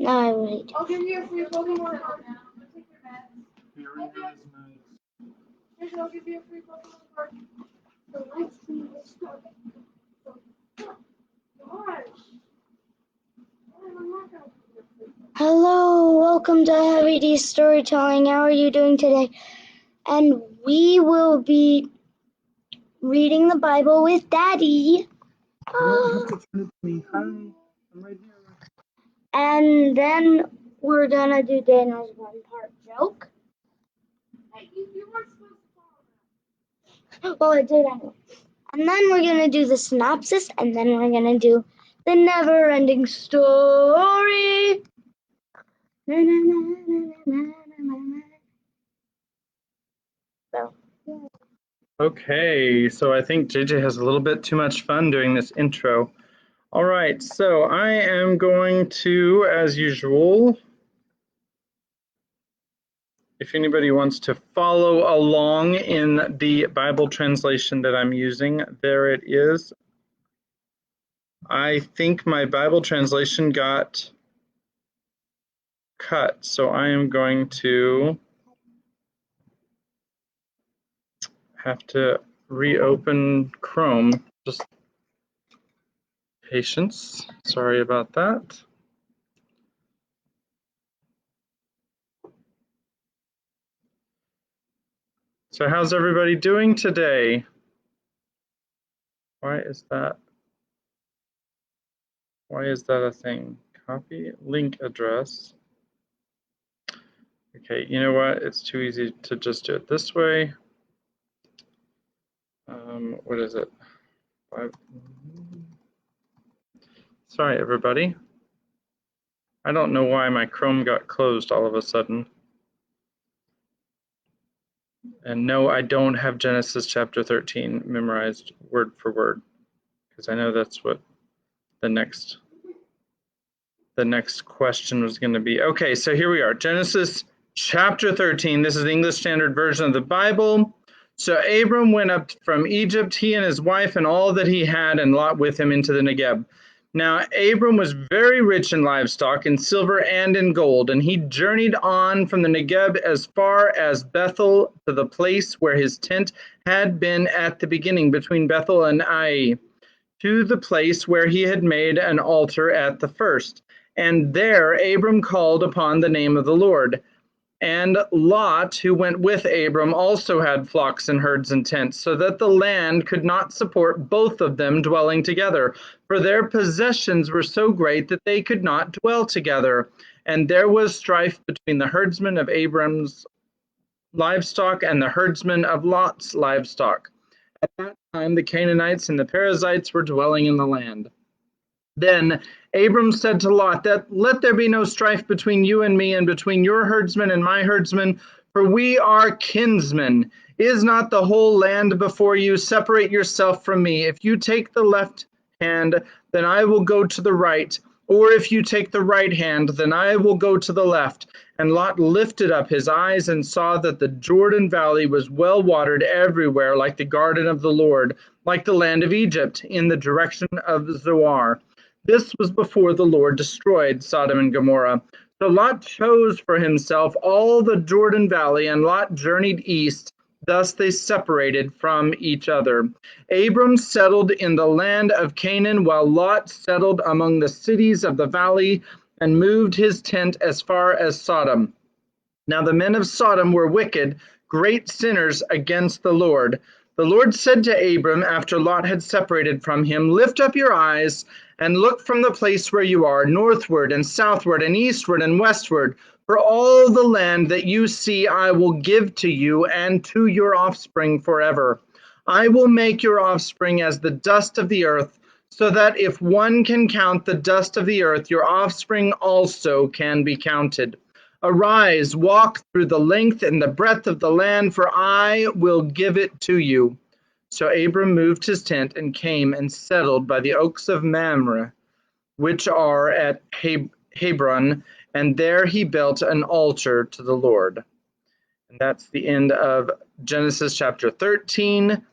Alright. I'll give you a free Pokemon card. I'll give you a free Pokemon card. The live stream is starting. Hello, welcome to Neverending Storytelling. How are you doing today? And we will be reading the Bible with Daddy. And then we're gonna do Dana's one-part joke. Hey, you weren't supposed to follow that. Well, I did anyway. And then we're gonna do the synopsis, and then we're gonna do the Neverending Story. So. Okay, so I think JJ has a little bit too much fun doing this intro. All right, so I am going to, as usual, if anybody wants to follow along in the Bible translation that I'm using, there it is. I think my Bible translation got cut, so I am going to have to reopen Chrome. Just patience. Sorry about that. So how's everybody doing today? Why is that a thing? Copy link address. Okay, you know what? It's too easy to just do it this way. What is it? Sorry, everybody. I don't know why my Chrome got closed all of a sudden. And no, I don't have Genesis chapter 13 memorized word for word, because I know that's what the next question was going to be. Okay, so here we are. Genesis chapter 13. This is the English Standard Version of the Bible. So Abram went up from Egypt, he and his wife and all that he had, and Lot with him into the Negeb. Now Abram was very rich in livestock, in silver and in gold, and he journeyed on from the Negeb as far as Bethel, to the place where his tent had been at the beginning, between Bethel and Ai, to the place where he had made an altar at the first. And there Abram called upon the name of the Lord. And Lot, who went with Abram, also had flocks and herds and tents, so that the land could not support both of them dwelling together, for their possessions were so great that they could not dwell together. And there was strife between the herdsmen of Abram's livestock and the herdsmen of Lot's livestock. At that time the Canaanites and the Perizzites were dwelling in the land. Then Abram said to Lot, let there be no strife between you and me, and between your herdsmen and my herdsmen, for we are kinsmen. Is not the whole land before you? Separate yourself from me. If you take the left hand, then I will go to the right, or if you take the right hand, then I will go to the left. And Lot lifted up his eyes and saw that the Jordan Valley was well watered everywhere, like the garden of the Lord, like the land of Egypt, in the direction of Zoar. This was before the Lord destroyed Sodom and Gomorrah. So Lot chose for himself all the Jordan Valley, and Lot journeyed east. Thus they separated from each other. Abram settled in the land of Canaan, while Lot settled among the cities of the valley and moved his tent as far as Sodom. Now the men of Sodom were wicked, great sinners against the Lord. The Lord said to Abram, after Lot had separated from him, lift up your eyes and look from the place where you are, northward and southward and eastward and westward. For all the land that you see I will give to you and to your offspring forever. I will make your offspring as the dust of the earth, so that if one can count the dust of the earth, your offspring also can be counted. Arise, walk through the length and the breadth of the land, for I will give it to you. So Abram moved his tent and came and settled by the oaks of Mamre, which are at Hebron, and there he built an altar to the Lord. And that's the end of Genesis chapter 13.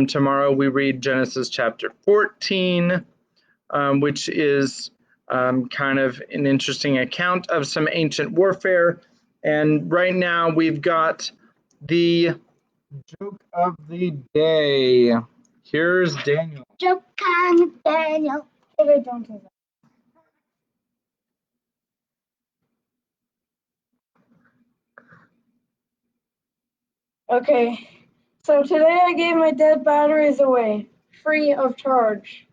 Tomorrow we read Genesis chapter 14, which is kind of an interesting account of some ancient warfare. And right now we've got the joke of the day. Here's Daniel. Joke time, Daniel. If I don't do that. Okay, so today I gave my dead batteries away, free of charge.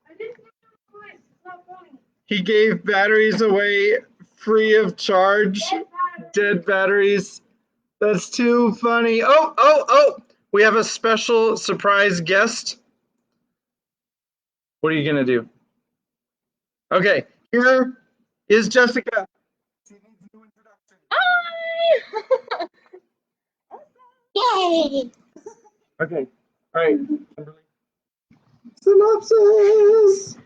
I didn't do it. It's not funny. He gave batteries away free of charge. Dead batteries. That's too funny. Oh. We have a special surprise guest. What are you going to do? Okay, here is Jessica. She needs a new introduction. Hi! Yay! Okay, all right. Synopsis.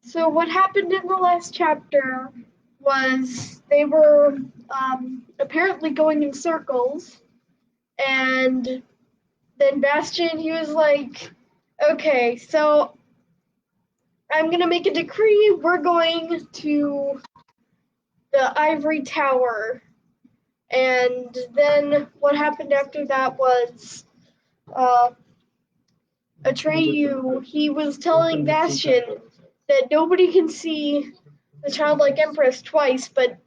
So what happened in the last chapter was they were apparently going in circles, and then Bastion, he was like, okay, so I'm going to make a decree. We're going to the Ivory Tower. And then what happened after that was Atreyu, he was telling Bastion that nobody can see the childlike empress twice, but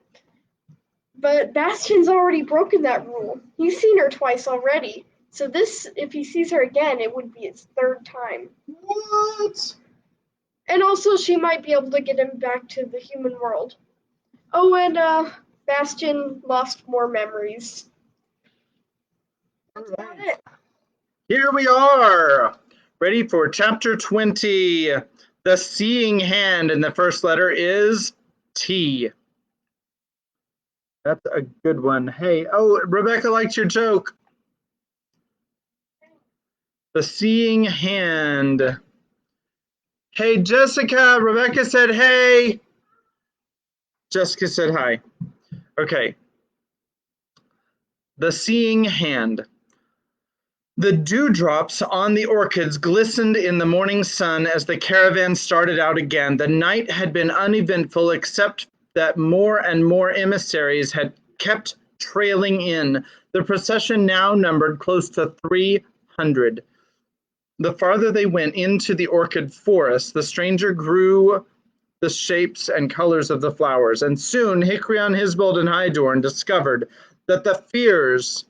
Bastion's already broken that rule. He's seen her twice already. So this, if he sees her again, it would be his third time. What? And also, she might be able to get him back to the human world. Oh, and Bastion lost more memories. That's about it. Here we are, ready for chapter 20. The seeing hand, and the first letter is T. That's a good one. Hey, oh, Rebecca liked your joke. The seeing hand. Hey, Jessica, Rebecca said hey. Jessica said hi. Okay. The seeing hand. The dewdrops on the orchids glistened in the morning sun as the caravan started out again. The night had been uneventful except that more and more emissaries had kept trailing in. The procession now numbered close to 300. The farther they went into the orchid forest, the stranger grew the shapes and colors of the flowers, and soon Hicreon, Hisbold, and Hydorn discovered that the fears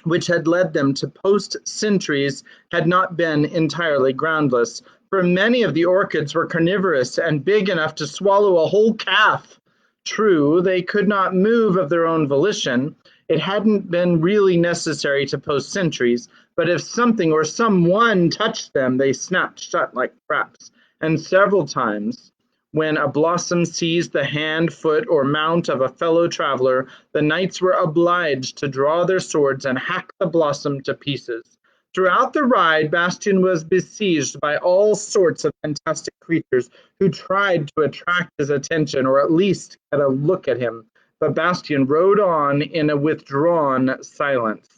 which had led them to post sentries had not been entirely groundless, for many of the orchids were carnivorous and big enough to swallow a whole calf. True, they could not move of their own volition. It hadn't been really necessary to post sentries, but if something or someone touched them, they snapped shut like traps. And several times, when a blossom seized the hand, foot, or mount of a fellow traveler, the knights were obliged to draw their swords and hack the blossom to pieces. Throughout the ride, Bastion was besieged by all sorts of fantastic creatures who tried to attract his attention or at least get a look at him. But Bastion rode on in a withdrawn silence.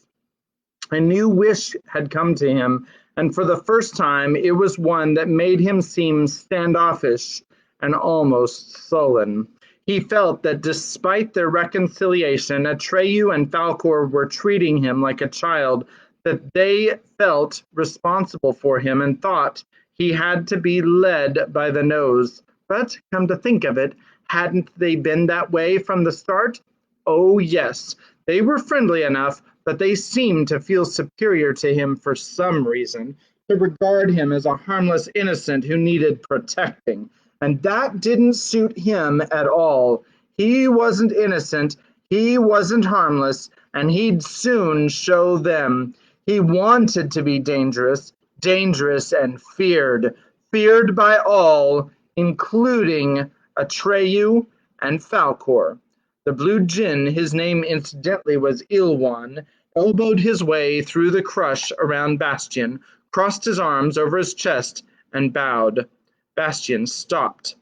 A new wish had come to him, and for the first time it was one that made him seem standoffish and almost sullen. He felt that despite their reconciliation, Atreyu and Falcor were treating him like a child, that they felt responsible for him and thought he had to be led by the nose. But come to think of it, hadn't they been that way from the start? Oh yes, they were friendly enough, but they seemed to feel superior to him for some reason, to regard him as a harmless innocent who needed protecting. And that didn't suit him at all. He wasn't innocent, he wasn't harmless, and he'd soon show them. He wanted to be dangerous, dangerous and feared, feared by all, including Atreyu and Falcor. The blue djinn, his name incidentally was Ilwan, elbowed his way through the crush around Bastion, crossed his arms over his chest, and bowed. Bastion stopped.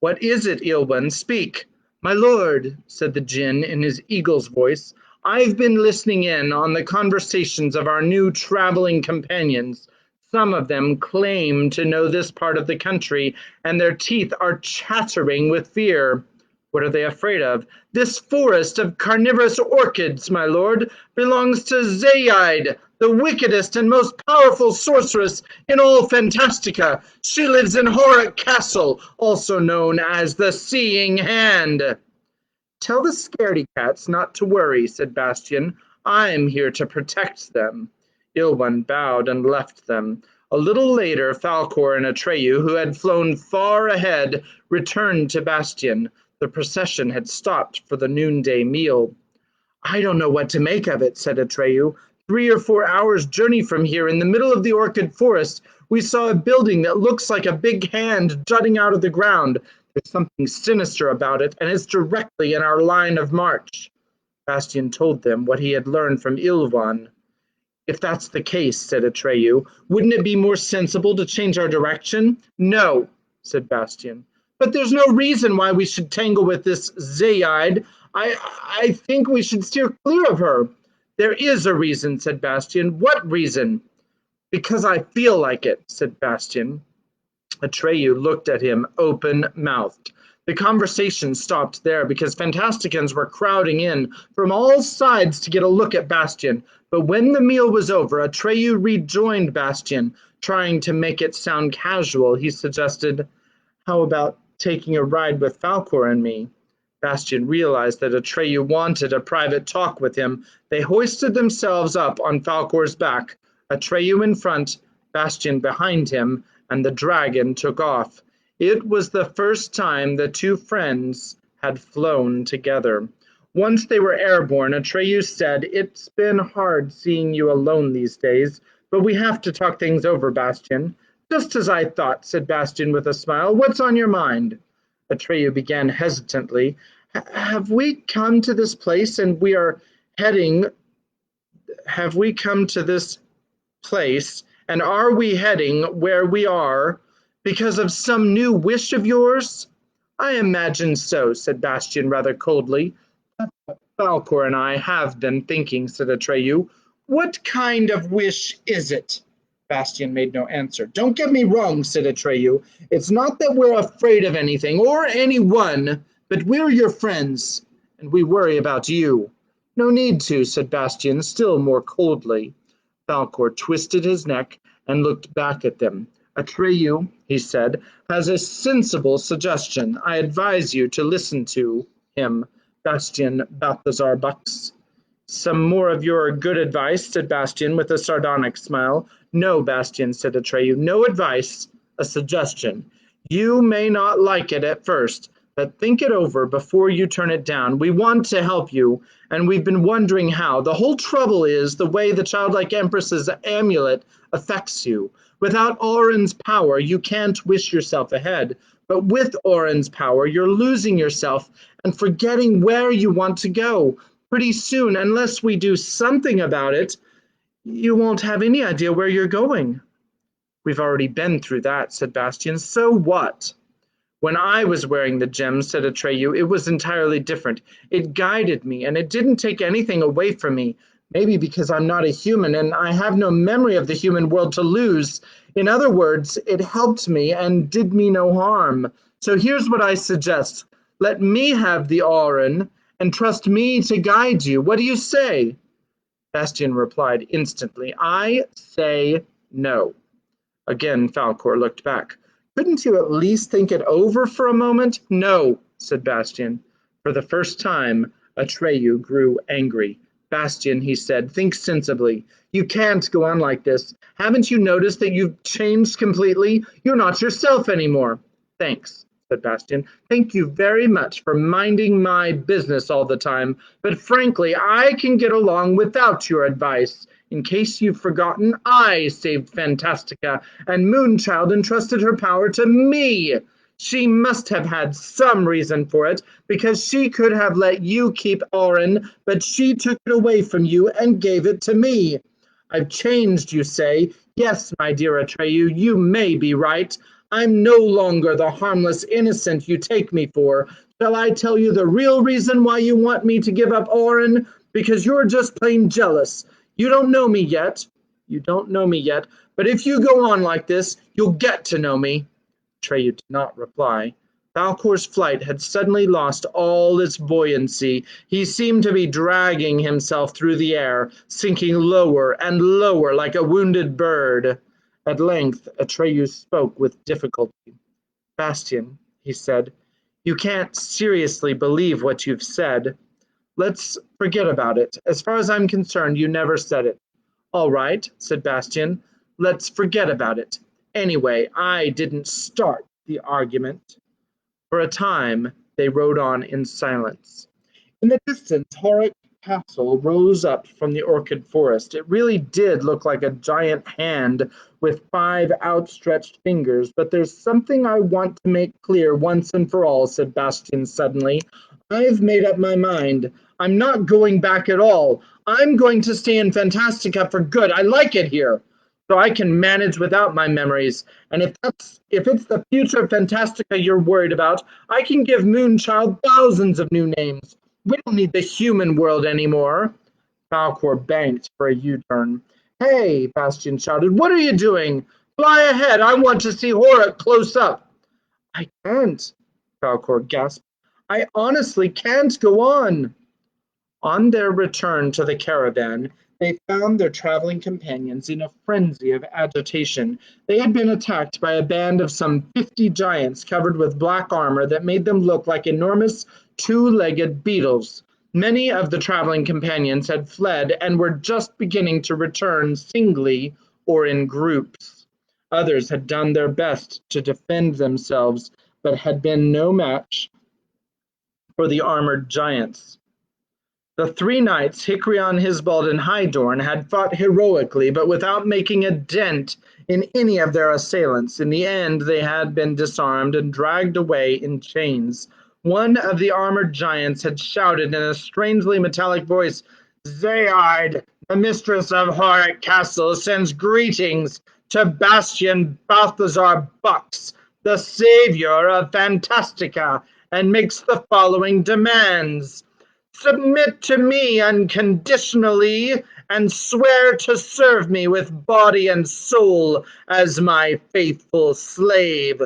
What is it, Ilwan? Speak. My lord, said the djinn in his eagle's voice, I've been listening in on the conversations of our new traveling companions. Some of them claim to know this part of the country, and their teeth are chattering with fear. What are they afraid of? This forest of carnivorous orchids, my lord, belongs to Zaide, the wickedest and most powerful sorceress in all Fantastica. She lives in Horic Castle, also known as the Seeing Hand. Tell the scaredy cats not to worry, said Bastian. I'm here to protect them. Ilwyn bowed and left them. A little later, Falcor and Atreyu, who had flown far ahead, returned to Bastian. The procession had stopped for the noonday meal. I don't know what to make of it, said Atreyu. 3 or 4 hours' journey from here, in the middle of the orchid forest, we saw a building that looks like a big hand jutting out of the ground. There's something sinister about it, and it's directly in our line of march. Bastian told them what he had learned from Ilvan. If that's the case, said Atreyu, wouldn't it be more sensible to change our direction? No, said Bastian. But there's no reason why we should tangle with this Zaide. I think we should steer clear of her. There is a reason, said Bastian. What reason? Because I feel like it, said Bastian. Atreyu looked at him open-mouthed. The conversation stopped there because Fantasticans were crowding in from all sides to get a look at Bastian. But when the meal was over, Atreyu rejoined Bastian, trying to make it sound casual. He suggested, how about taking a ride with Falcor and me? Bastian realized that Atreyu wanted a private talk with him. They hoisted themselves up on Falcor's back, Atreyu in front, Bastian behind him, and the dragon took off. It was the first time the two friends had flown together. Once they were airborne, Atreyu said, It's been hard seeing you alone these days, but we have to talk things over, Bastian. Just as I thought, said Bastian with a smile. What's on your mind? Atreyu began hesitantly. Have we come to this place and we are heading... Have we come to this place and are we heading where we are because of some new wish of yours? I imagine so, said Bastian rather coldly. That's what Falcor and I have been thinking, said Atreyu. What kind of wish is it? Bastian made no answer. Don't get me wrong, said Atreyu. It's not that we're afraid of anything or anyone, but we're your friends, and we worry about you. No need to, said Bastian, still more coldly. Falcor twisted his neck and looked back at them. Atreyu, he said, has a sensible suggestion. I advise you to listen to him. Bastian Balthazar Bucks. Some more of your good advice, said Bastian with a sardonic smile. No, Bastian, said Atreyu, no advice, a suggestion. You may not like it at first, but think it over before you turn it down. We want to help you, and we've been wondering how. The whole trouble is the way the childlike empress's amulet affects you. Without Auron's power, you can't wish yourself ahead. But with Auron's power, you're losing yourself and forgetting where you want to go. Pretty soon, unless we do something about it, you won't have any idea where you're going. We've already been through that, said Bastian. So what? When I was wearing the gem, said Atreyu, it was entirely different. It guided me, and it didn't take anything away from me. Maybe because I'm not a human, and I have no memory of the human world to lose. In other words, it helped me and did me no harm. So here's what I suggest. Let me have the Auron, and trust me to guide you. What do you say? Bastian replied instantly, I say no. Again, Falcor looked back. Couldn't you at least think it over for a moment? No, said Bastian. For the first time, Atreyu grew angry. Bastian, he said, think sensibly. You can't go on like this. Haven't you noticed that you've changed completely? You're not yourself anymore. Thanks, said Bastian. Thank you very much for minding my business all the time. But frankly, I can get along without your advice. In case you've forgotten, I saved Fantastica, and Moonchild entrusted her power to me. She must have had some reason for it, because she could have let you keep Auron, but she took it away from you and gave it to me. I've changed, you say. Yes, my dear Atreyu, you may be right. I'm no longer the harmless innocent you take me for. Shall I tell you the real reason why you want me to give up Auron? Because you're just plain jealous. You don't know me yet. You don't know me yet, but if you go on like this, you'll get to know me. Atreyu did not reply. Falcor's flight had suddenly lost all its buoyancy. He seemed to be dragging himself through the air, sinking lower and lower like a wounded bird. At length, Atreyu spoke with difficulty. Bastian, he said, you can't seriously believe what you've said. Let's forget about it. As far as I'm concerned, you never said it. All right, said Bastian. Let's forget about it. Anyway, I didn't start the argument. For a time, they rode on in silence. In the distance, Horik Castle rose up from the orchid forest. It really did look like a giant hand with 5 outstretched fingers. But there's something I want to make clear once and for all, said Bastian suddenly. I've made up my mind. I'm not going back at all. I'm going to stay in Fantastica for good. I like it here, so I can manage without my memories. And if it's the future of Fantastica you're worried about, I can give Moonchild thousands of new names. We don't need the human world anymore. Falcor banked for a U-turn. Hey, Bastian shouted, what are you doing? Fly ahead, I want to see Horik close up. I can't, Falcor gasped. I honestly can't go on. On their return to the caravan, they found their traveling companions in a frenzy of agitation. They had been attacked by a band of some 50 giants covered with black armor that made them look like enormous two-legged beetles. Many of the traveling companions had fled and were just beginning to return singly or in groups. Others had done their best to defend themselves, but had been no match for the armored giants. The 3 knights, Hicreon, Hisbald, and Hydorn, had fought heroically, but without making a dent in any of their assailants. In the end, they had been disarmed and dragged away in chains. One of the armored giants had shouted in a strangely metallic voice, Zaide, the mistress of Horik Castle, sends greetings to Bastian Balthazar Bux, the savior of Fantastica, and makes the following demands. Submit to me unconditionally and swear to serve me with body and soul as my faithful slave.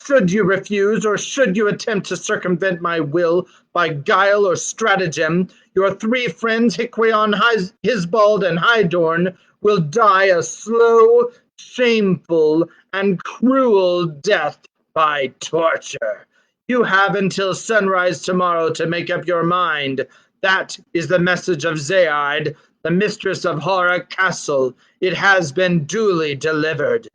Should you refuse, or should you attempt to circumvent my will by guile or stratagem, your 3 friends, Hicreon, Hisbald, and Hydorn, will die a slow, shameful, and cruel death by torture. You have until sunrise tomorrow to make up your mind. That is the message of Zaide, the mistress of Horik Castle. It has been duly delivered.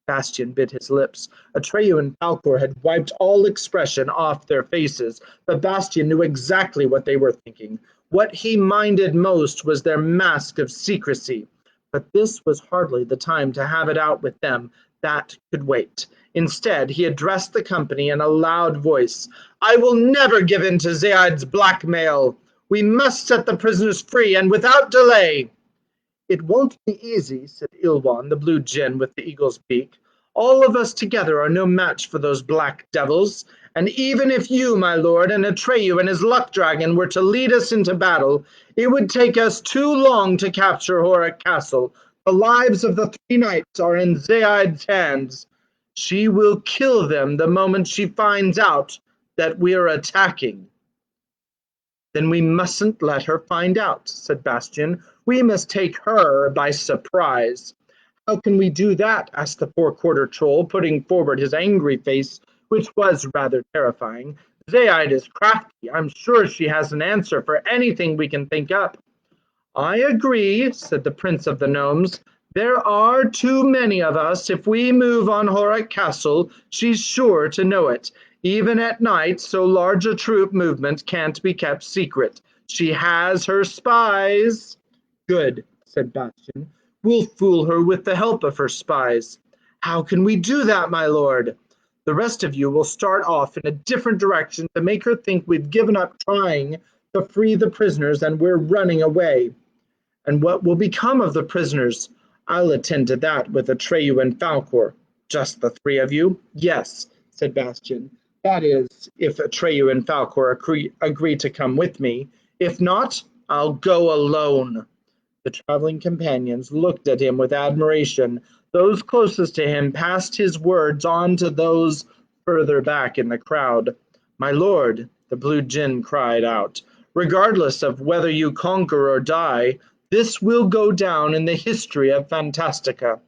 Bastian bit his lips. Atreyu and Falcor had wiped all expression off their faces, but Bastian knew exactly what they were thinking. What he minded most was their mask of secrecy. But this was hardly the time to have it out with them. That could wait. Instead, he addressed the company in a loud voice. I will never give in to Zaide's blackmail. We must set the prisoners free, and without delay. It won't be easy, said Ilwan, the blue djinn with the eagle's beak. All of us together are no match for those black devils, and even if you, my lord, and Atreyu and his luck dragon were to lead us into battle, it would take us too long to capture Horik Castle. The lives of the 3 knights are in Zaide's hands. She will kill them the moment she finds out that we're attacking. Then we mustn't let her find out, said Bastian. We must take her by surprise. How can we do that? Asked the 4-quarter troll, putting forward his angry face, which was rather terrifying. Zaide is crafty. I'm sure she has an answer for anything we can think up. I agree, said the prince of the gnomes. There are too many of us. If we move on Horik Castle, she's sure to know it. Even at night, so large a troop movement can't be kept secret. She has her spies. Good, said Bastian. We'll fool her with the help of her spies. How can we do that, my lord? The rest of you will start off in a different direction to make her think we've given up trying to free the prisoners and we're running away. And what will become of the prisoners? I'll attend to that with Atreyu and Falcor. Just the 3 of you? Yes, said Bastian. That is, if Atreyu and Falcor agree to come with me. If not, I'll go alone. The traveling companions looked at him with admiration. Those closest to him passed his words on to those further back in the crowd. "My lord," the blue jinn cried out, "regardless of whether you conquer or die, this will go down in the history of Fantastica."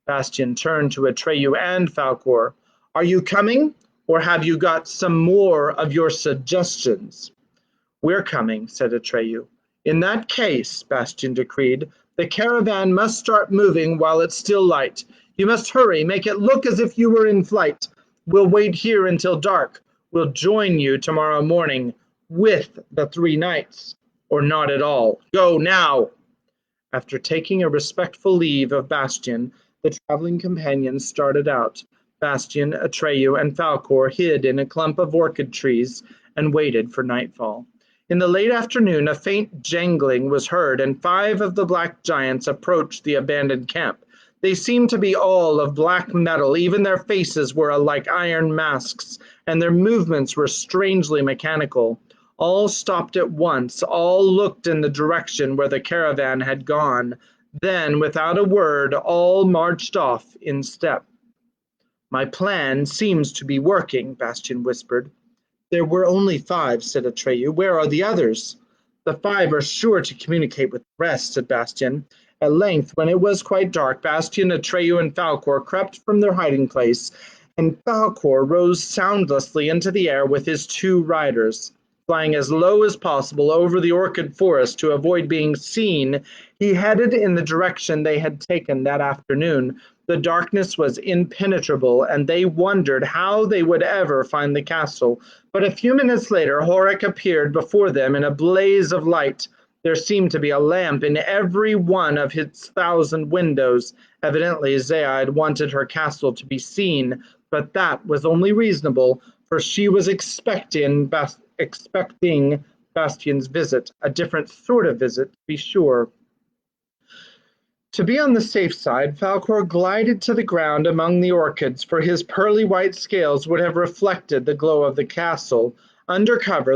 Bastian turned to Atreyu and Falcor. "Are you coming, or have you got some more of your suggestions?" "We're coming," said Atreyu. "In that case," Bastian decreed, "the caravan must start moving while it's still light. You must hurry, make it look as if you were in flight. We'll wait here until dark. We'll join you tomorrow morning with the three knights. Or not at all. Go now!" After taking a respectful leave of Bastian, the traveling companions started out. Bastian, Atreyu, and Falcor hid in a clump of orchid trees and waited for nightfall. In the late afternoon, a faint jangling was heard, and 5 of the black giants approached the abandoned camp. They seemed to be all of black metal, even their faces were like iron masks, and their movements were strangely mechanical. All stopped at once, all looked in the direction where the caravan had gone. Then, without a word, all marched off in step. "My plan seems to be working," Bastian whispered. "There were only 5, said Atreyu. "Where are the others?" "The 5 are sure to communicate with the rest," said Bastian. At length, when it was quite dark, Bastian, Atreyu, and Falcor crept from their hiding place, and Falcor rose soundlessly into the air with his 2 riders. Flying as low as possible over the orchid forest to avoid being seen, he headed in the direction they had taken that afternoon. The darkness was impenetrable, and they wondered how they would ever find the castle. But a few minutes later, Horik appeared before them in a blaze of light. There seemed to be a lamp in every one of its 1,000 windows. Evidently, Zaid wanted her castle to be seen, but that was only reasonable, for she was expecting Bastian's visit, a different sort of visit, to be sure. To be on the safe side, Falcor glided to the ground among the orchids, for his pearly white scales would have reflected the glow of the castle. Under cover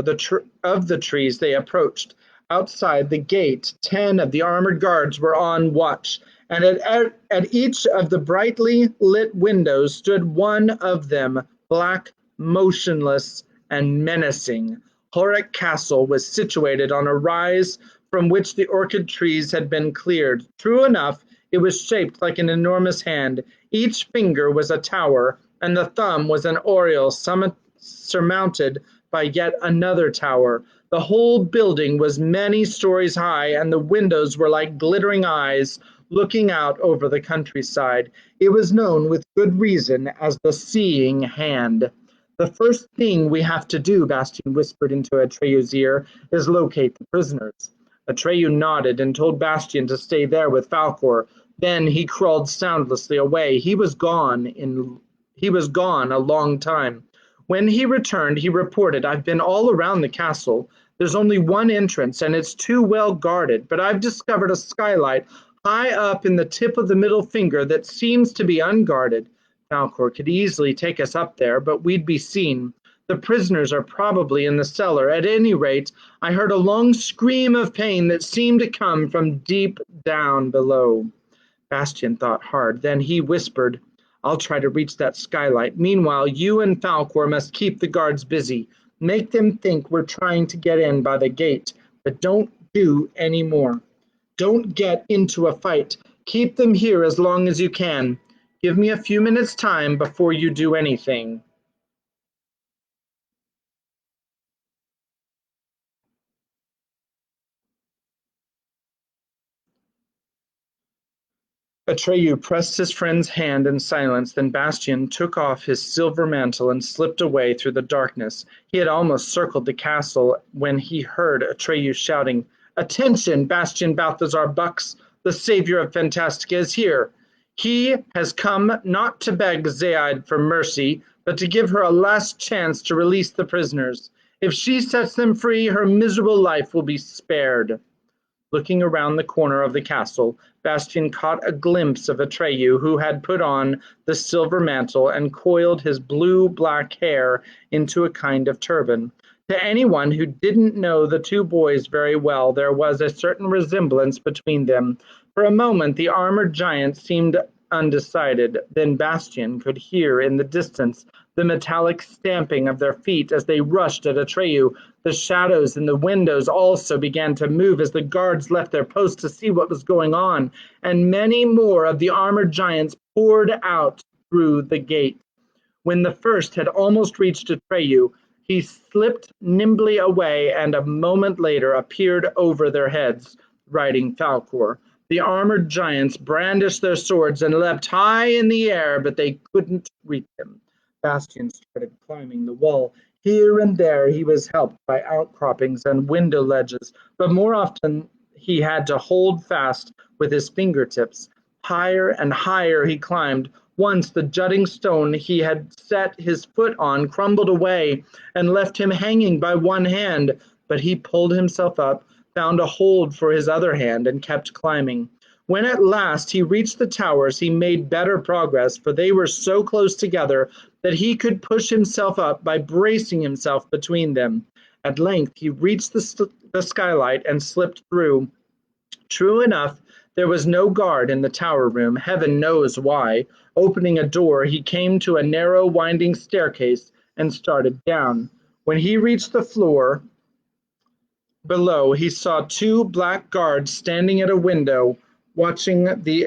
of the trees they approached. Outside the gate, 10 of the armored guards were on watch, and at each of the brightly lit windows stood one of them, black, motionless, and menacing. Horik Castle was situated on a rise from which the orchid trees had been cleared. True enough, it was shaped like an enormous hand. Each finger was a tower, and the thumb was an oriel surmounted by yet another tower. The whole building was many stories high, and the windows were like glittering eyes looking out over the countryside. It was known with good reason as the Seeing Hand. "The first thing we have to do," Bastian whispered into Atreyu's ear, "is locate the prisoners." Atreyu nodded and told Bastian to stay there with Falcor. Then he crawled soundlessly away. He was gone a long time. When he returned, he reported, "I've been all around the castle. There's only one entrance, and it's too well guarded, but I've discovered a skylight high up in the tip of the middle finger that seems to be unguarded. Falcor could easily take us up there, but we'd be seen. The prisoners are probably in the cellar. At any rate, I heard a long scream of pain that seemed to come from deep down below." Bastian thought hard. Then he whispered, "I'll try to reach that skylight. Meanwhile, you and Falcor must keep the guards busy. Make them think we're trying to get in by the gate, but don't do any more. Don't get into a fight. Keep them here as long as you can. Give me a few minutes' time before you do anything." Atreyu pressed his friend's hand in silence, then Bastian took off his silver mantle and slipped away through the darkness. He had almost circled the castle when he heard Atreyu shouting, "Attention, Bastian Balthazar Bux, the savior of Fantastica is here. He has come not to beg Zaid for mercy, but to give her a last chance to release the prisoners. If she sets them free, her miserable life will be spared." Looking around the corner of the castle, Bastian caught a glimpse of Atreyu, who had put on the silver mantle and coiled his blue-black hair into a kind of turban. To anyone who didn't know the two boys very well, there was a certain resemblance between them. For a moment, the armored giant seemed undecided. Then Bastian could hear in the distance the metallic stamping of their feet as they rushed at Atreyu. The shadows in the windows also began to move as the guards left their posts to see what was going on, and many more of the armored giants poured out through the gate. When the first had almost reached Atreyu, he slipped nimbly away and a moment later appeared over their heads, riding Falcor. The armored giants brandished their swords and leapt high in the air, but they couldn't reach him. Bastian started climbing the wall. Here and there he was helped by outcroppings and window ledges, but more often he had to hold fast with his fingertips. Higher and higher he climbed. Once the jutting stone he had set his foot on crumbled away and left him hanging by one hand, but he pulled himself up, found a hold for his other hand, and kept climbing. When at last he reached the towers, he made better progress, for they were so close together that he could push himself up by bracing himself between them. At length he reached the skylight and slipped through. True enough, there was no guard in the tower room, heaven knows why. Opening a door, he came to a narrow, winding staircase and started down. When he reached the floor below, he saw two black guards standing at a window, watching the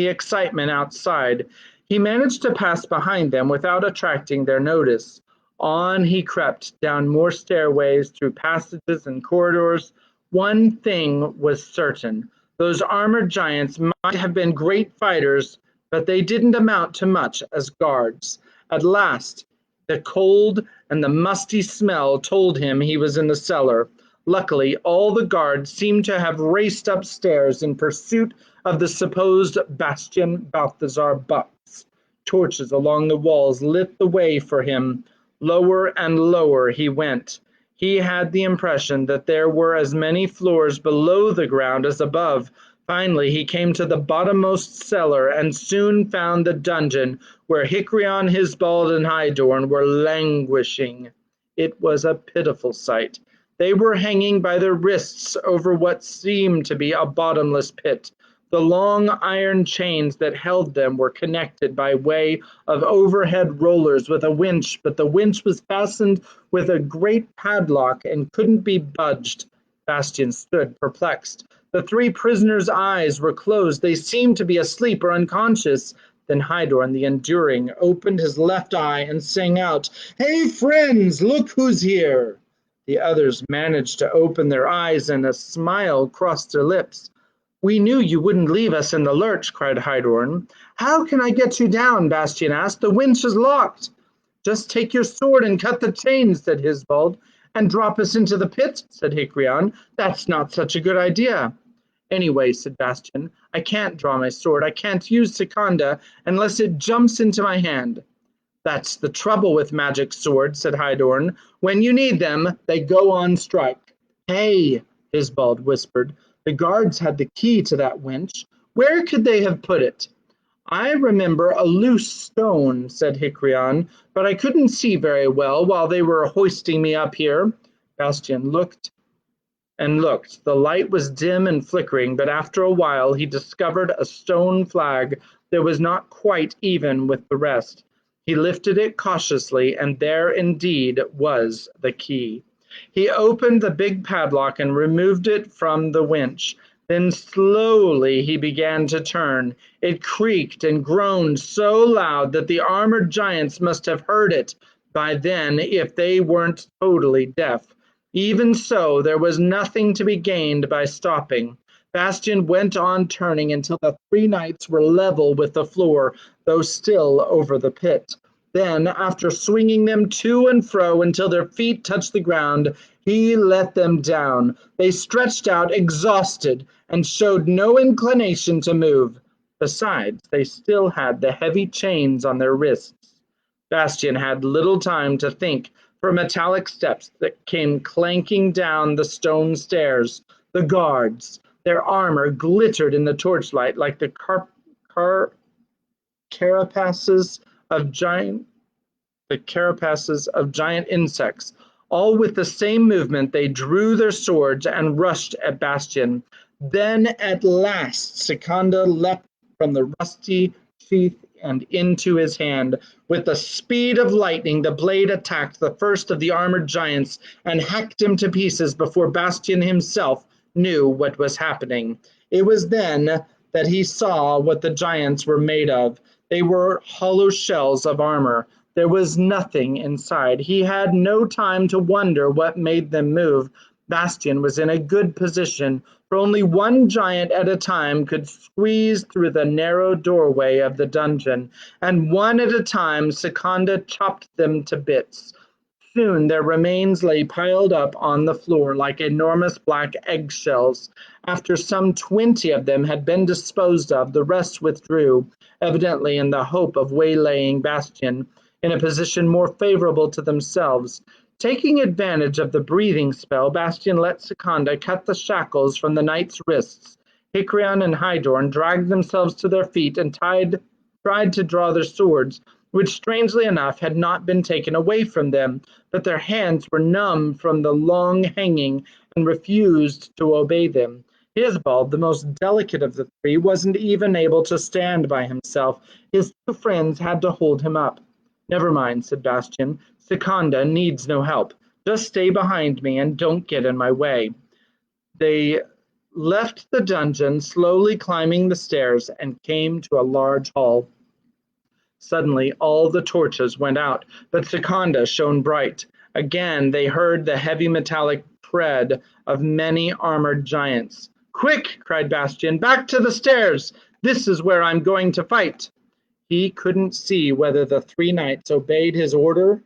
excitement outside. He managed to pass behind them without attracting their notice. On he crept, down more stairways, through passages and corridors. One thing was certain. Those armored giants might have been great fighters, but they didn't amount to much as guards. At last, the cold and the musty smell told him he was in the cellar. Luckily, all the guards seemed to have raced upstairs in pursuit of the supposed Bastian Balthazar Bux. Torches along the walls lit the way for him. Lower and lower he went. He had the impression that there were as many floors below the ground as above. Finally, he came to the bottommost cellar and soon found the dungeon where Hicreon, Hisbald, and Hydorn were languishing. It was a pitiful sight. They were hanging by their wrists over what seemed to be a bottomless pit. The long iron chains that held them were connected by way of overhead rollers with a winch, but the winch was fastened with a great padlock and couldn't be budged. Bastian stood perplexed. The three prisoners' eyes were closed. They seemed to be asleep or unconscious. Then Hydorn, the Enduring, opened his left eye and sang out, "Hey, friends, look who's here!" The others managed to open their eyes and a smile crossed their lips. "We knew you wouldn't leave us in the lurch," cried Hydorn. "How can I get you down?" Bastian asked. "The winch is locked." "Just take your sword and cut the chains," said Hisbald. "And drop us into the pit," said Hicreon. "That's not such a good idea." "Anyway," said Bastian, "I can't draw my sword. I can't use Secunda unless it jumps into my hand." "That's the trouble with magic swords," said Hydorn. "When you need them, they go on strike." "Hey," Hisbald whispered, "the guards had the key to that winch. Where could they have put it?" "I remember a loose stone," said Hicreon, "but I couldn't see very well while they were hoisting me up here." Bastian looked and looked. The light was dim and flickering, but after a while he discovered a stone flag that was not quite even with the rest. He lifted it cautiously, and there indeed was the key. He opened the big padlock and removed it from the winch. Then slowly he began to turn. It creaked and groaned so loud that the armored giants must have heard it by then if they weren't totally deaf. Even so, there was nothing to be gained by stopping. Bastian went on turning until the three knights were level with the floor, though still over the pit. Then, after swinging them to and fro until their feet touched the ground, he let them down. They stretched out exhausted and showed no inclination to move. Besides, they still had the heavy chains on their wrists. Bastian had little time to think, for metallic steps that came clanking down the stone stairs. The guards, their armor glittered in the torchlight like the carapaces of giant the carapaces of giant insects. All with the same movement, they drew their swords and rushed at Bastian. Then at last Secunda leapt from the rusty sheath and into his hand. With the speed of lightning, the blade attacked the first of the armored giants and hacked him to pieces before Bastian himself knew what was happening. It was then that he saw what the giants were made of. They were hollow shells of armor. There was nothing inside. He had no time to wonder what made them move. Bastian was in a good position, for only one giant at a time could squeeze through the narrow doorway of the dungeon, and one at a time Secunda chopped them to bits. Soon their remains lay piled up on the floor like enormous black eggshells. After some 20 of them had been disposed of, the rest withdrew, evidently in the hope of waylaying Bastian in a position more favorable to themselves. Taking advantage of the breathing spell, Bastian let Secunda cut the shackles from the knight's wrists. Hicraeon and Hydorn dragged themselves to their feet and tried to draw their swords, which strangely enough had not been taken away from them, but their hands were numb from the long hanging and refused to obey them. Hisbald, the most delicate of the three, wasn't even able to stand by himself. His two friends had to hold him up. Never mind, said Bastian. Secunda needs no help. Just stay behind me and don't get in my way. They left the dungeon, slowly climbing the stairs, and came to a large hall. Suddenly all the torches went out, but Secunda shone bright. Again they heard the heavy metallic tread of many armored giants. Quick, cried Bastian, back to the stairs! This is where I'm going to fight. He couldn't see whether the three knights obeyed his order,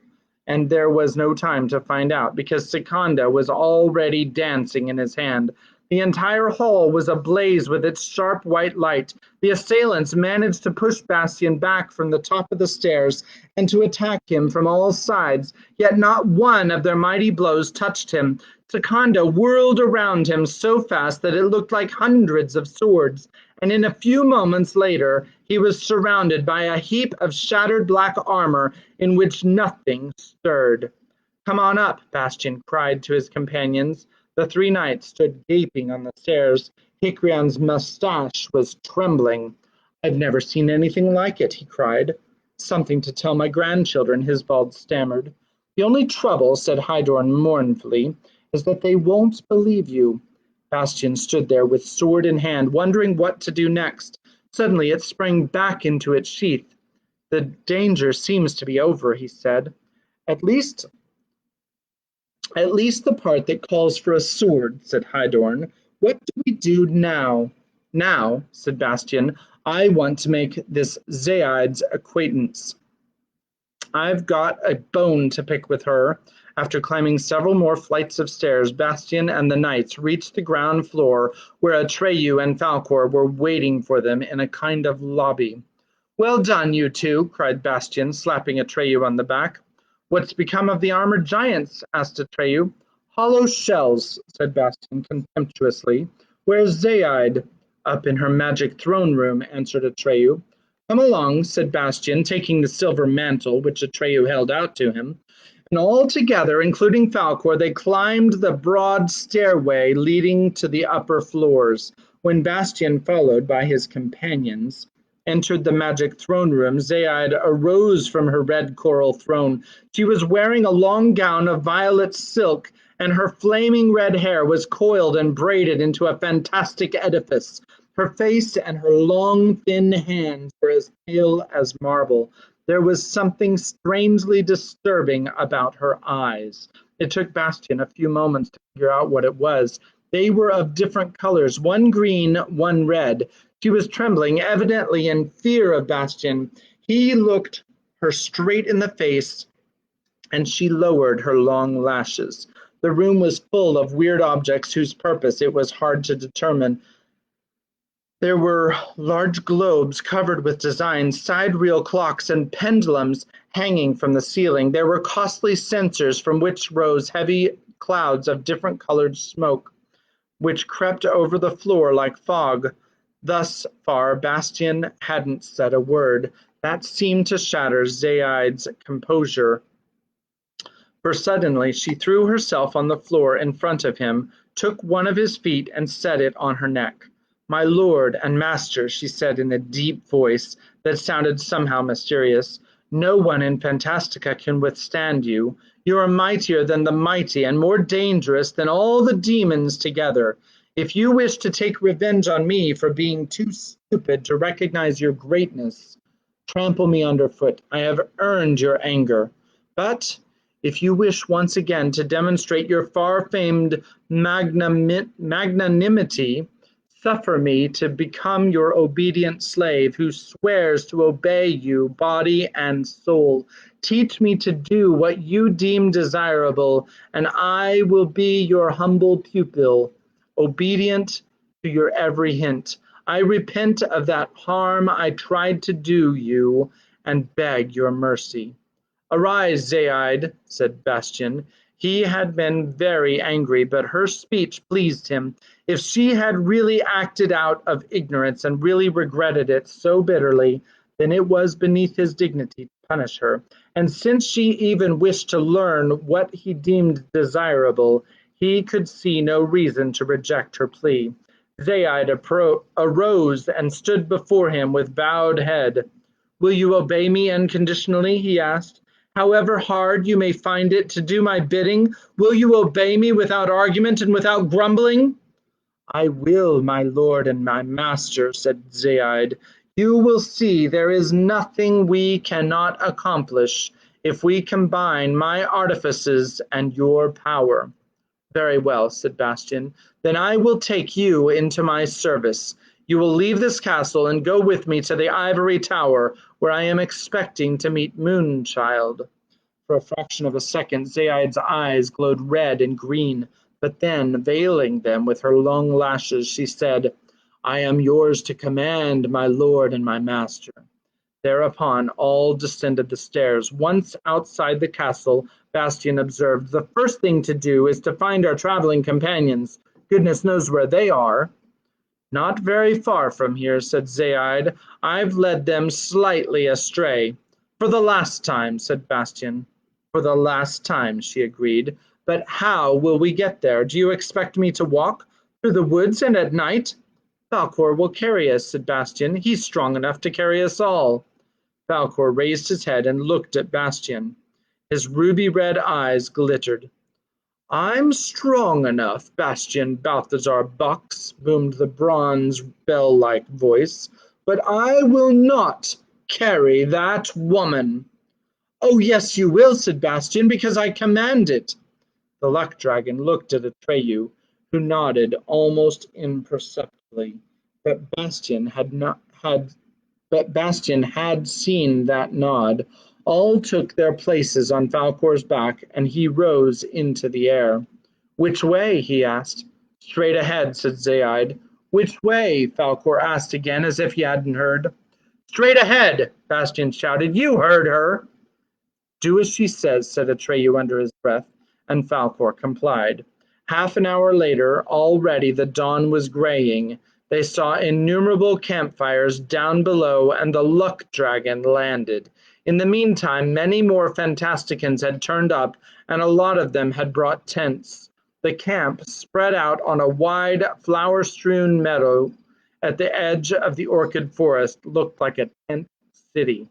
and there was no time to find out, because Secunda was already dancing in his hand. The entire hall was ablaze with its sharp white light. The assailants managed to push Bastian back from the top of the stairs and to attack him from all sides, yet not one of their mighty blows touched him. Secunda whirled around him so fast that it looked like hundreds of swords, and in a few moments later he was surrounded by a heap of shattered black armor in which nothing stirred. Come on up, Bastian cried to his companions. The three knights stood gaping on the stairs. Hicraeon's mustache was trembling. I've never seen anything like it, he cried. Something to tell my grandchildren, Hisbald stammered. The only trouble, said Hydorn mournfully, is that they won't believe you. Bastian stood there with sword in hand, wondering what to do next. Suddenly it sprang back into its sheath. The danger seems to be over, he said. At least the part that calls for a sword, said Hydorn. What do we do now? Now, said Bastian, I want to make this Zaid's acquaintance. I've got a bone to pick with her. After climbing several more flights of stairs, Bastian and the knights reached the ground floor where Atreyu and Falcor were waiting for them in a kind of lobby. Well done, you two, cried Bastian, slapping Atreyu on the back. What's become of the armored giants? Asked Atreyu. Hollow shells, said Bastian contemptuously. Where's Zaid? Up in her magic throne room, answered Atreyu. Come along, said Bastian, taking the silver mantle which Atreyu held out to him. And all together, including Falcor, they climbed the broad stairway leading to the upper floors. When Bastian, followed by his companions, entered the magic throne room, Zaid arose from her red coral throne. She was wearing a long gown of violet silk, and her flaming red hair was coiled and braided into a fantastic edifice. Her face and her long, thin hands were as pale as marble. There was something strangely disturbing about her eyes. It took Bastian a few moments to figure out what it was. They were of different colors, one green, one red. She was trembling, evidently in fear of Bastian. He looked her straight in the face, and she lowered her long lashes. The room was full of weird objects whose purpose it was hard to determine. There were large globes covered with designs, sidereal clocks, and pendulums hanging from the ceiling. There were costly censers from which rose heavy clouds of different colored smoke, which crept over the floor like fog. Thus far, Bastian hadn't said a word. That seemed to shatter Zaid's composure, for suddenly she threw herself on the floor in front of him, took one of his feet and set it on her neck. "My lord and master," she said in a deep voice that sounded somehow mysterious, "no one in Fantastica can withstand you. You are mightier than the mighty and more dangerous than all the demons together. If you wish to take revenge on me for being too stupid to recognize your greatness, trample me underfoot. I have earned your anger. But if you wish once again to demonstrate your far-famed magnanimity, suffer me to become your obedient slave who swears to obey you body and soul. Teach me to do what you deem desirable, and I will be your humble pupil, obedient to your every hint. I repent of that harm I tried to do you and beg your mercy." "Arise, Zaid," said Bastian. He had been very angry, but her speech pleased him. If she had really acted out of ignorance and really regretted it so bitterly, then it was beneath his dignity to punish her. And since she even wished to learn what he deemed desirable, he could see no reason to reject her plea. Zaid arose and stood before him with bowed head. "Will you obey me unconditionally?" he asked. "However hard you may find it to do my bidding, will you obey me without argument and without grumbling?" "I will, my lord and my master," said Zaid. "You will see there is nothing we cannot accomplish if we combine my artifices and your power." "Very well," said Bastian. "Then I will take you into my service. You will leave this castle and go with me to the ivory tower, where I am expecting to meet Moonchild." For a fraction of a second, Zaid's eyes glowed red and green, but then, veiling them with her long lashes, she said, "I am yours to command, my lord and my master." Thereupon all descended the stairs. Once outside the castle, Bastian observed, "The first thing to do is to find our traveling companions. Goodness knows where they are." "Not very far from here," said Zaid. "I've led them slightly astray." "For the last time," said Bastian. "For the last time," she agreed. "But how will we get there? Do you expect me to walk through the woods and at night?" "Falkor will carry us," said Bastian. "He's strong enough to carry us all." Falkor raised his head and looked at Bastian. His ruby-red eyes glittered. "I'm strong enough, Bastian Balthazar Bux," boomed the bronze bell-like voice, "but I will not carry that woman." "Oh, yes, you will," said Bastian, "because I command it." The luck dragon looked at Atreyu, who nodded almost imperceptibly, but Bastian had seen that nod. All took their places on Falkor's back, and he rose into the air. "Which way?" he asked. "Straight ahead," said Zaid. "Which way?" Falkor asked again, as if he hadn't heard. "Straight ahead," Bastian shouted. "You heard her." "Do as she says," said Atreyu under his breath, and Falkor complied. Half an hour later, already the dawn was graying. They saw innumerable campfires down below, and the luck dragon landed. In the meantime, many more Fantasticans had turned up, and a lot of them had brought tents. The camp, spread out on a wide, flower-strewn meadow at the edge of the orchid forest, looked like a tent city.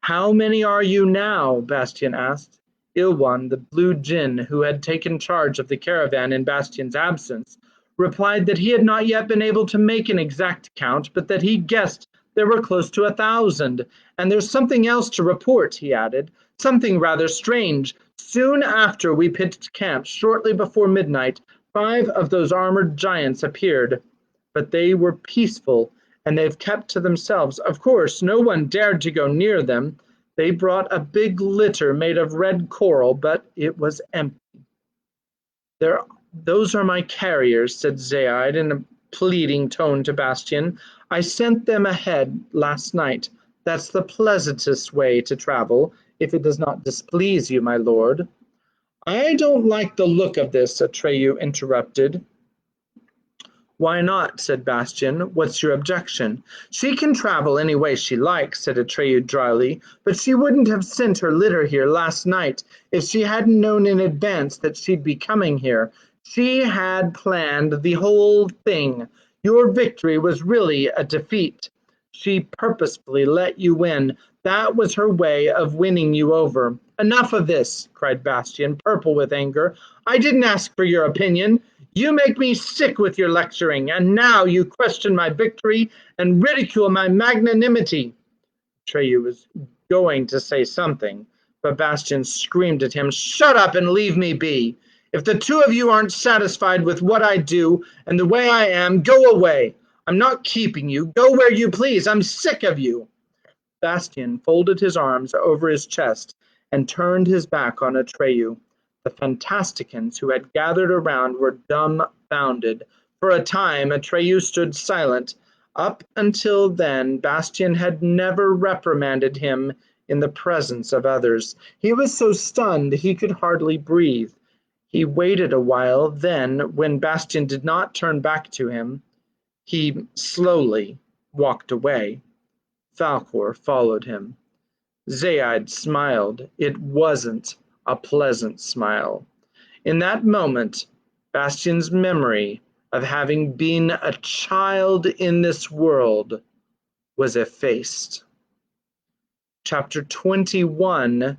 "How many are you now?" Bastian asked. Ilwan, the blue djinn who had taken charge of the caravan in Bastian's absence, replied that he had not yet been able to make an exact count, but that he guessed there were close to 1,000. "And there's something else to report," he added, "something rather strange. Soon after we pitched camp, shortly before midnight, 5 of those armored giants appeared. But they were peaceful, and they've kept to themselves. Of course, no one dared to go near them. They brought a big litter made of red coral, but it was empty." "Those are my carriers," said Zaid in a pleading tone to Bastian. "I sent them ahead last night. That's the pleasantest way to travel, if it does not displease you, my lord." "I don't like the look of this," Atreyu interrupted. Why not? Said Bastian. What's your objection? She can travel any way she likes, said Atreyu dryly, but she wouldn't have sent her litter here last night if she hadn't known in advance that she'd be coming here. She had planned the whole thing. Your victory was really a defeat. She purposefully let you win. That was her way of winning you over. Enough of this, cried Bastian, purple with anger. I didn't ask for your opinion. You make me sick with your lecturing, and now you question my victory and ridicule my magnanimity. Atreyu was going to say something, but Bastian screamed at him, Shut up and leave me be. If the two of you aren't satisfied with what I do and the way I am, go away. I'm not keeping you. Go where you please. I'm sick of you. Bastian folded his arms over his chest and turned his back on Atreyu. The Fantasticans who had gathered around were dumbfounded. For a time Atreyu stood silent. Up until then Bastian had never reprimanded him in the presence of others. He was so stunned he could hardly breathe. He waited a while, then, when Bastian did not turn back to him, he slowly walked away. Falkor followed him. Zaid smiled. It wasn't a pleasant smile. In that moment, Bastian's memory of having been a child in this world was effaced. Chapter 21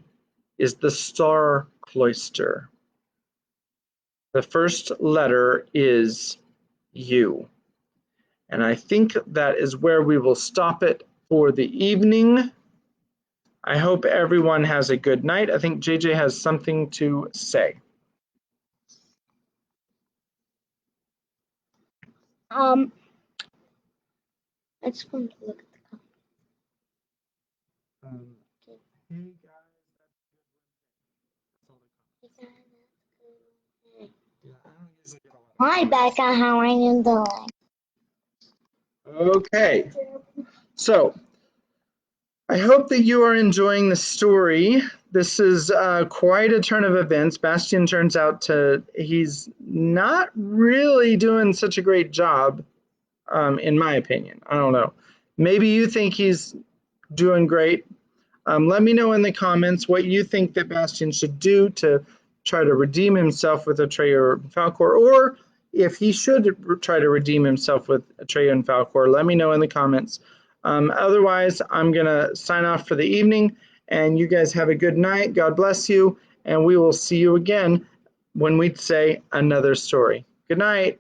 is the Star Cloister. The first letter is U. And I think that is where we will stop it for the evening. I hope everyone has a good night. I think JJ has something to say. I just wanted to look at the Hey guys, Hi, Becca. How are you doing? Okay, so I hope that you are enjoying the story. This is quite a turn of events. Bastian turns out he's not really doing such a great job, in my opinion. I don't know. Maybe you think he's doing great. Let me know in the comments what you think that Bastian should do to try to redeem himself with Atreyu or Falkor, or if he should try to redeem himself with Atreyu and Falkor. Let me know in the comments. Otherwise, I'm going to sign off for the evening, and you guys have a good night. God bless you, and we will see you again when we say another story. Good night.